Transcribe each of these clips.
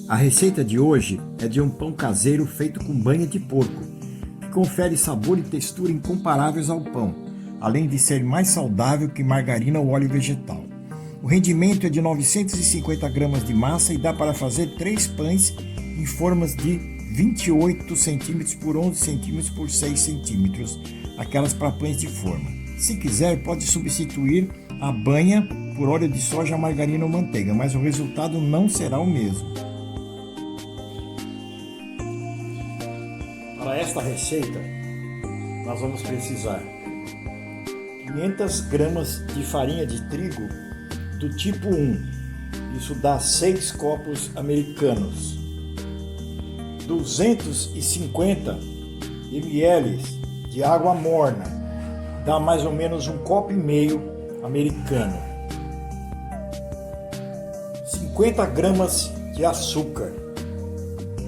A receita de hoje é de um pão caseiro feito com banha de porco, que confere sabor e textura incomparáveis ao pão, além de ser mais saudável que margarina ou óleo vegetal. O rendimento é de 950 gramas de massa e dá para fazer 3 pães em formas de 28 cm por 11 cm por 6 cm, aquelas para pães de forma. Se quiser, pode substituir a banha por óleo de soja, margarina ou manteiga, mas o resultado não será o mesmo. Para esta receita, nós vamos precisar 500 gramas de farinha de trigo do tipo 1, isso dá 6 copos americanos, 250 ml de água morna, dá mais ou menos 1,5 copo americano, 50 gramas de açúcar,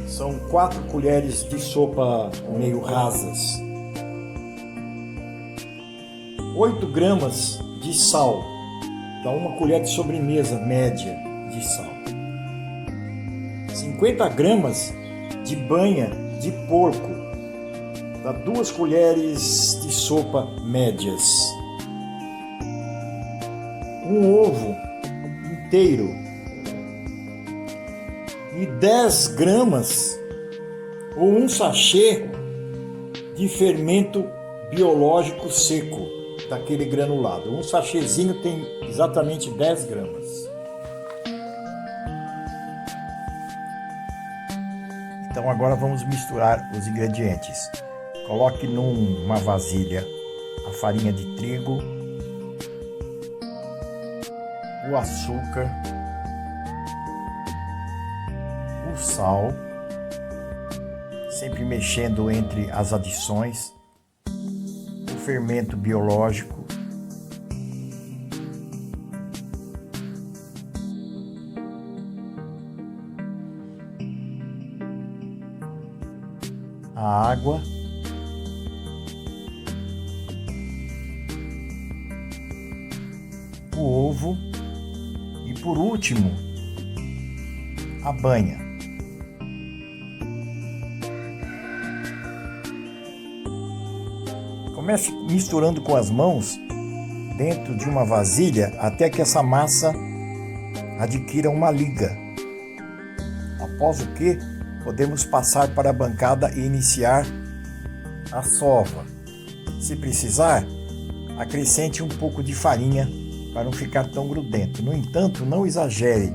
são 4 colheres de sopa meio rasas, 8 gramas de sal, dá 1 colher de sobremesa média de sal, 50 gramas de banha de porco, dá 2 colheres de sopa médias, um ovo inteiro e 10 gramas ou um sachê de fermento biológico seco, daquele granulado. Um sachêzinho tem exatamente 10 gramas. Então agora vamos misturar os ingredientes. Coloque numa vasilha a farinha de trigo, o açúcar, o sal, sempre mexendo entre as adições, o fermento biológico, a água, o ovo e, por último, a banha. Comece misturando com as mãos dentro de uma vasilha até que essa massa adquira uma liga. Após o que, podemos passar para a bancada e iniciar a sova. Se precisar, acrescente um pouco de farinha para não ficar tão grudento. No entanto, não exagere.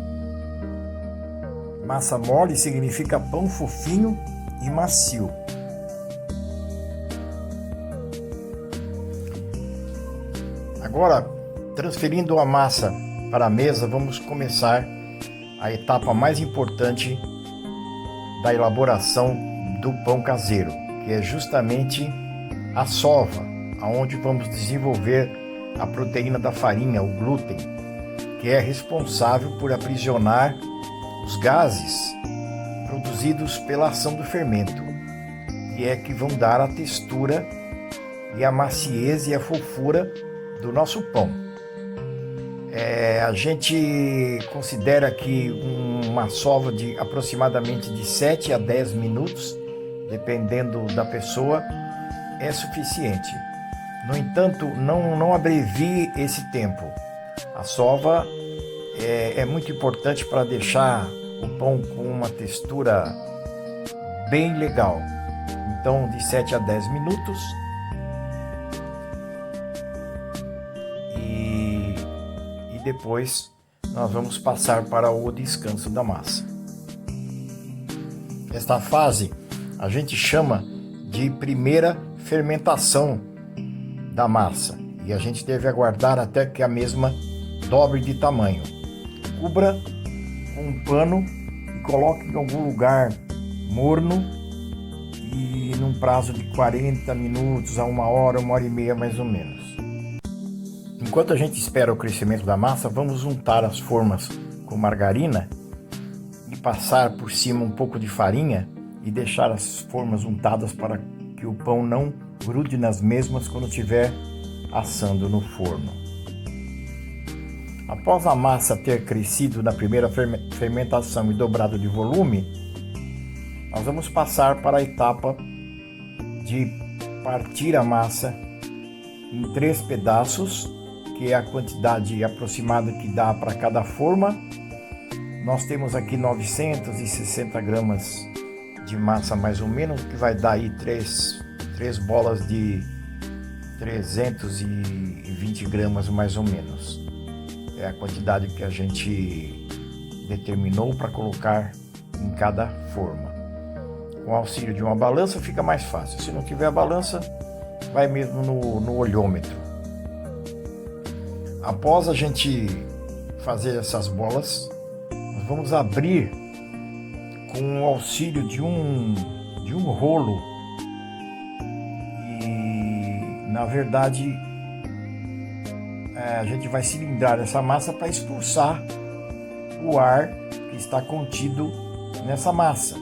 Massa mole significa pão fofinho e macio. Agora, transferindo a massa para a mesa, vamos começar a etapa mais importante da elaboração do pão caseiro, que é justamente a sova, onde vamos desenvolver a proteína da farinha, o glúten, que é responsável por aprisionar os gases produzidos pela ação do fermento, e é que vão dar a textura e a maciez e a fofura do nosso pão. A gente considera que uma sova de aproximadamente de 7 a 10 minutos, dependendo da pessoa, é suficiente. No entanto, não abrevie esse tempo. A sova é muito importante para deixar o pão com uma textura bem legal. Então, de 7 a 10 minutos. E depois nós vamos passar para o descanso da massa. Esta fase a gente chama de primeira fermentação da massa e a gente deve aguardar até que a mesma dobre de tamanho. Cubra com um pano e coloque em algum lugar morno e num prazo de 40 minutos a 1 hora, 1h30 mais ou menos. Enquanto a gente espera o crescimento da massa, vamos untar as formas com margarina e passar por cima um pouco de farinha e deixar as formas untadas para que o pão não grude nas mesmas quando estiver assando no forno. Após a massa ter crescido na primeira fermentação e dobrado de volume, nós vamos passar para a etapa de partir a massa em 3 pedaços, que é a quantidade aproximada que dá para cada forma. Nós temos aqui 960 gramas de massa mais ou menos, que vai dar aí 3 bolas de 320 gramas mais ou menos. É a quantidade que a gente determinou para colocar em cada forma. Com o auxílio de uma balança fica mais fácil. Se não tiver a balança, vai mesmo no olhômetro. Após a gente fazer essas bolas, nós vamos abrir com o auxílio de um rolo. E na verdade a gente vai cilindrar essa massa para expulsar o ar que está contido nessa massa,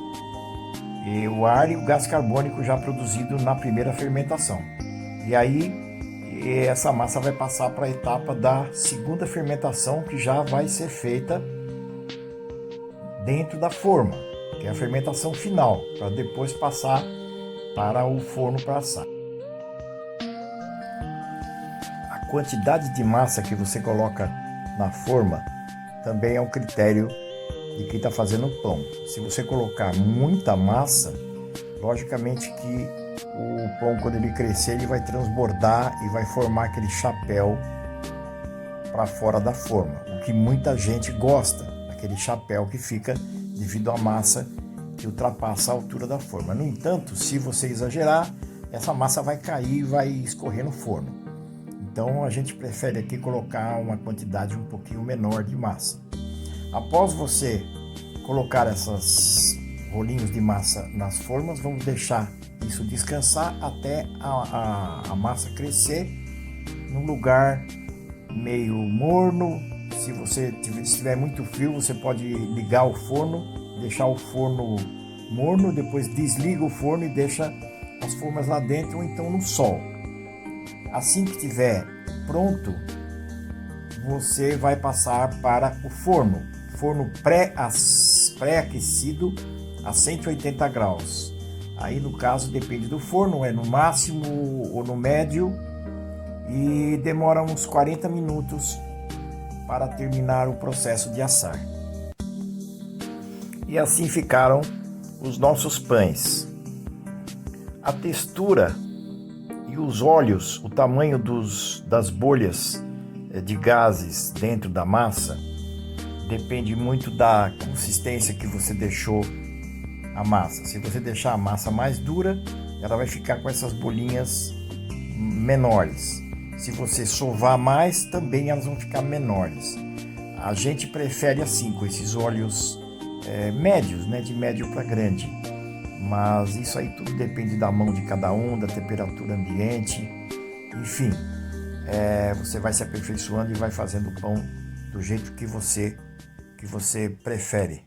e o ar e o gás carbônico já produzido na primeira fermentação. E aí essa massa vai passar para a etapa da segunda fermentação, que já vai ser feita dentro da forma, que é a fermentação final, para depois passar para o forno para assar. A quantidade de massa que você coloca na forma também é um critério de quem está fazendo o pão. Se você colocar muita massa, logicamente que o pão, quando ele crescer, ele vai transbordar e vai formar aquele chapéu para fora da forma, o que muita gente gosta, aquele chapéu que fica devido à massa que ultrapassa a altura da forma. No entanto, se você exagerar, essa massa vai cair e vai escorrer no forno. Então a gente prefere aqui colocar uma quantidade um pouquinho menor de massa. Após você colocar esses rolinhos de massa nas formas, vamos deixar isso descansar até a massa crescer num lugar meio morno. Se você estiver muito frio, você pode ligar o forno, deixar o forno morno, depois desliga o forno e deixa as formas lá dentro ou então no sol. Assim que estiver pronto, você vai passar para o forno pré-aquecido a 180 graus. Aí no caso depende do forno, é no máximo ou no médio, e demora uns 40 minutos para terminar o processo de assar. E assim ficaram os nossos pães. A textura e os óleos, o tamanho das bolhas de gases dentro da massa, depende muito da consistência que você deixou a massa. Se você deixar a massa mais dura, ela vai ficar com essas bolinhas menores. Se você sovar mais, também elas vão ficar menores. A gente prefere assim, com esses óleos médios, né, de médio para grande. Mas isso aí tudo depende da mão de cada um, da temperatura ambiente, enfim. Você vai se aperfeiçoando e vai fazendo o pão do jeito que você prefere.